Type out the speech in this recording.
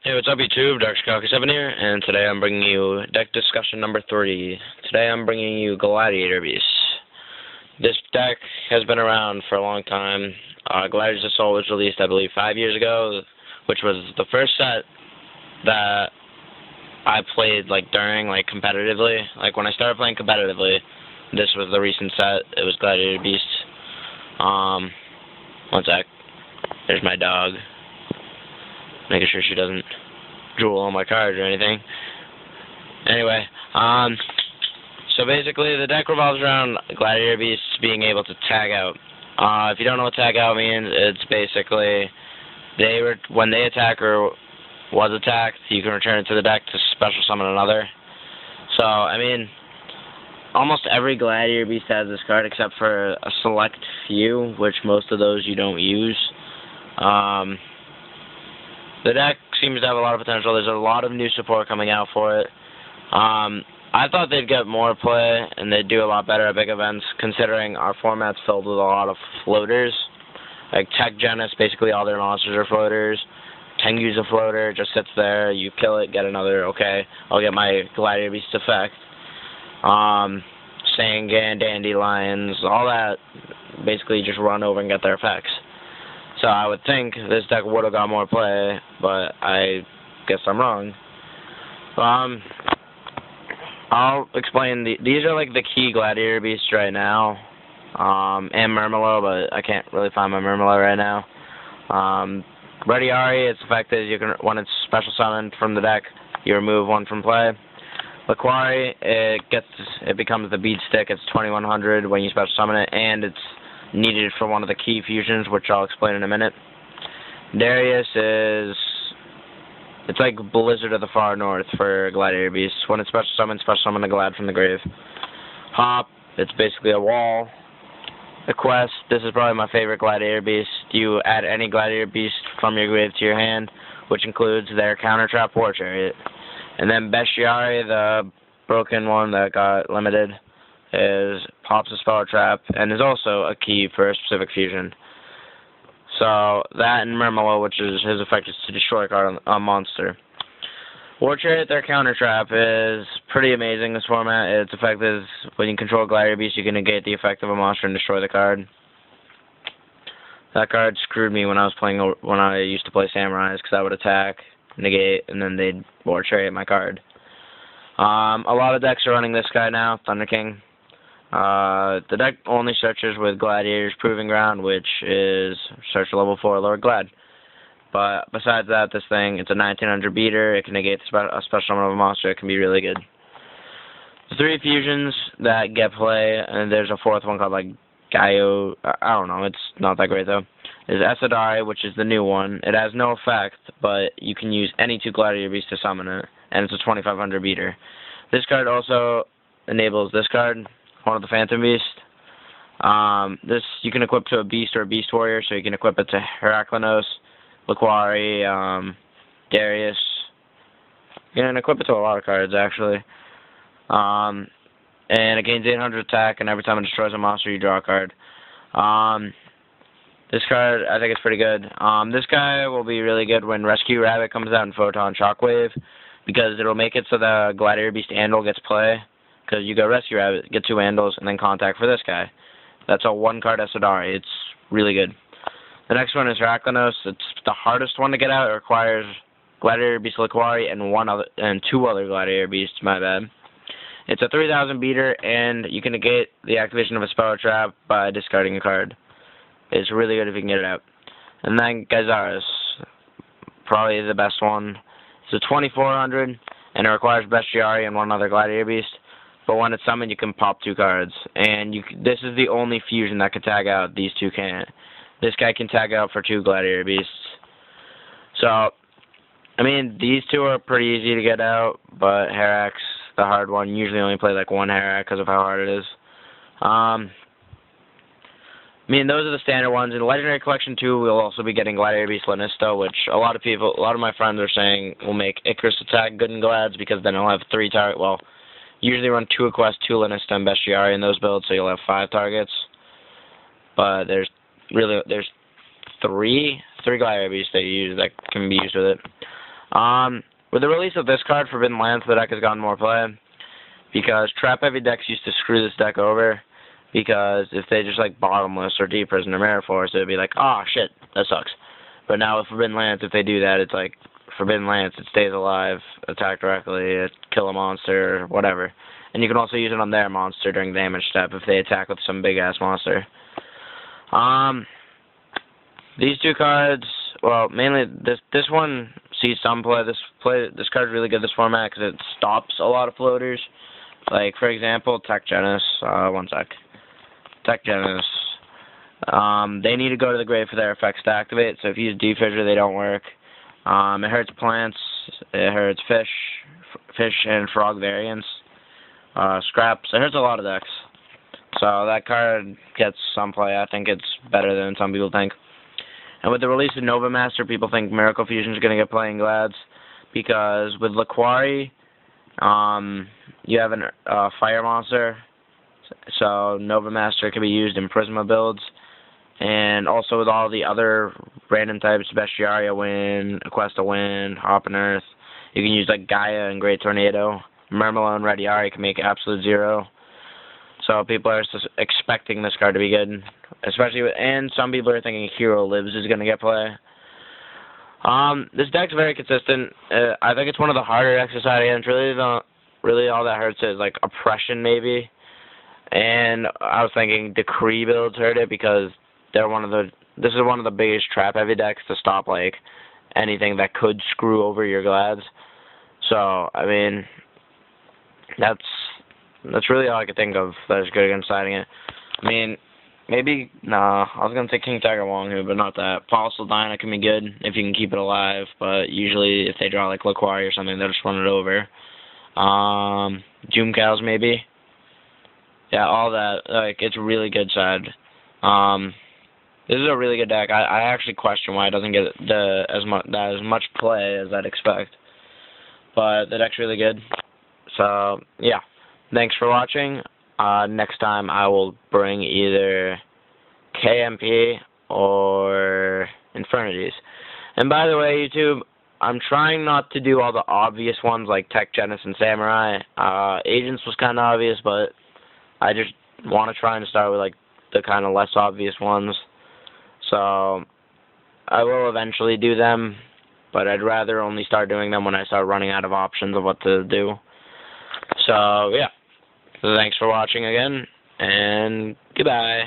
Hey, what's up YouTube? Dark7 here, and today I'm bringing you deck discussion number 3. Today I'm bringing you Gladiator Beasts. This deck has been around for a long time. Gladiator Assaul was released, I believe, 5 years ago, which was the first set that I played, competitively. Like, when I started playing competitively, this was the recent set. It was Gladiator Beasts. One sec. There's my dog. Making sure she doesn't drool on my cards or anything. Anyway, so basically the deck revolves around Gladiator Beasts being able to tag out. If you don't know what tag out means, it's basically when they attack or was attacked, you can return it to the deck to special summon another. So, I mean, almost every Gladiator Beast has this card except for a select few, which most of those you don't use. The deck seems to have a lot of potential. There's a lot of new support coming out for it. I thought they'd get more play and they'd do a lot better at big events, considering our format's filled with a lot of floaters. Like Tech Genis, basically all their monsters are floaters. Tengu's a floater, just sits there, you kill it, get another, okay, I'll get my Gladiator Beast effect. Sangan, Dandelions, all that, basically just run over and get their effects. So I would think this deck would have got more play, but I guess I'm wrong. I'll explain. These are like the key Gladiator Beasts right now, and Murmillo, but I can't really find my Murmillo right now. Gladiari, its effect is when it's special summoned from the deck, you remove one from play. Liquari, it becomes the beat stick. It's 2100 when you special summon it, and it's needed for one of the key fusions, which I'll explain in a minute. Darius it's like Blizzard of the Far North for Gladiator Beasts. When it's special summon a Glad from the grave. Hop, it's basically a wall. The quest, this is probably my favorite Gladiator Beast. You add any Gladiator Beast from your grave to your hand, which includes their counter trap War Chariot. And then Bestiari, the broken one that got limited, pops a spell trap, and is also a key for a specific fusion. So, that and Murmillo, which is his effect is to destroy a monster. War Chariot, their counter trap, is pretty amazing, this format. Its effect is, when you control Gladiator Beast, you can negate the effect of a monster and destroy the card. That card screwed me when I used to play Samurais, because I would attack, negate, and then they'd War Chariot my card. A lot of decks are running this guy now, Thunder King. The deck only searches with Gladiator's Proving Ground, which is search level 4 Lord Glad. But besides that, this thing, it's a 1900 beater. It can negate a special summon of a monster. It can be really good. The 3 fusions that get play, and there's a 4th one called like Gaio. I don't know. It's not that great though. Is Esadari, which is the new one. It has no effect, but you can use any 2 Gladiator Beasts to summon it, and it's a 2500 beater. This card also enables this card, one of the Phantom Beast. This you can equip to a Beast or a Beast Warrior, so you can equip it to Heraklinos, Liquari, Darius. You can equip it to a lot of cards, actually. And it gains 800 attack, and every time it destroys a monster, you draw a card. This card, I think, is pretty good. This guy will be really good when Rescue Rabbit comes out in Photon Shockwave, because it'll make it so the Gladiator Beast Andal gets play. Because you go Rescue Rabbit, get 2 Andals, and then contact for this guy. That's a 1-card Esadari. It's really good. The next one is Heraklinos. It's the hardest one to get out. It requires Gladiator Beast Liquari and 2 other Gladiator Beasts, my bad. It's a 3000 beater, and you can negate the activation of a spell trap by discarding a card. It's really good if you can get it out. And then Gazaris, probably the best one. It's a 2400, and it requires Bestiari and 1 other Gladiator Beast. But when it's summoned, you can pop 2 cards. And this is the only fusion that can tag out. These 2 can't. This guy can tag out for 2 Gladiator Beasts. So, I mean, these 2 are pretty easy to get out, but Herak's the hard one. You usually only play like 1 Herak because of how hard it is. I mean, those are the standard ones. In Legendary Collection 2, we'll also be getting Gladiator Beast Lannister, which a lot of my friends are saying will make Icarus attack good in Glads, because then it'll have 3 targets. Well, usually run 2 Quest, 2 Lannister, and Bestiari in those builds, so you'll have 5 targets. But there's 3 Gladiator Beasts that you use that can be used with it. With the release of this card, Forbidden Lands, the deck has gotten more play, because trap-heavy decks used to screw this deck over, because if they just like Bottomless or Deep Prison or Mirror Force, it would be like, oh shit, that sucks. But now with Forbidden Lands, if they do that, it's like, Forbidden Lance, it stays alive, attack directly, kill a monster, whatever. And you can also use it on their monster during damage step if they attack with some big-ass monster. These two cards, well, mainly this one sees some play. This card's really good this format because it stops a lot of floaters. Like, for example, Tech Genesis, one sec. Tech Genesis. They need to go to the grave for their effects to activate, so if you use Defissure, they don't work. It hurts plants, it hurts fish and frog variants, scraps. It hurts a lot of decks. So that card gets some play. I think it's better than some people think. And with the release of Nova Master, people think Miracle Fusion is going to get play in Glads, because with Laquari, you have a fire monster, so Nova Master can be used in Prisma builds. And also with all the other random types, Bestiaria win, Aquesta win, Hop and Earth. You can use like Gaia and Great Tornado. Murmillo and Rediari can make Absolute Zero. So people are just expecting this card to be good. Especially and some people are thinking Hero Lives is going to get play. This deck's very consistent. I think it's one of the harder decks in Society, and really all that hurts is like Oppression maybe. And I was thinking Decree builds hurt it because this is one of the biggest trap-heavy decks to stop, like, anything that could screw over your Glads. So, I mean, that's really all I could think of that is good against siding it. I mean, maybe, I was going to say King Tiger Wongu, but not that. Fossil Dyna can be good if you can keep it alive, but usually if they draw, like, Laquari or something, they'll just run it over. Doom Cows, maybe. Yeah, all that. Like, it's a really good side. This is a really good deck. I actually question why it doesn't get as much play as I'd expect. But the deck's really good. So, yeah. Thanks for watching. Next time I will bring either KMP or Infernities. And by the way, YouTube, I'm trying not to do all the obvious ones like Tech Genesis and Samurai. Agents was kind of obvious, but I just want to try and start with like the kind of less obvious ones. So I will eventually do them, but I'd rather only start doing them when I start running out of options of what to do. So yeah. So thanks for watching again, and goodbye.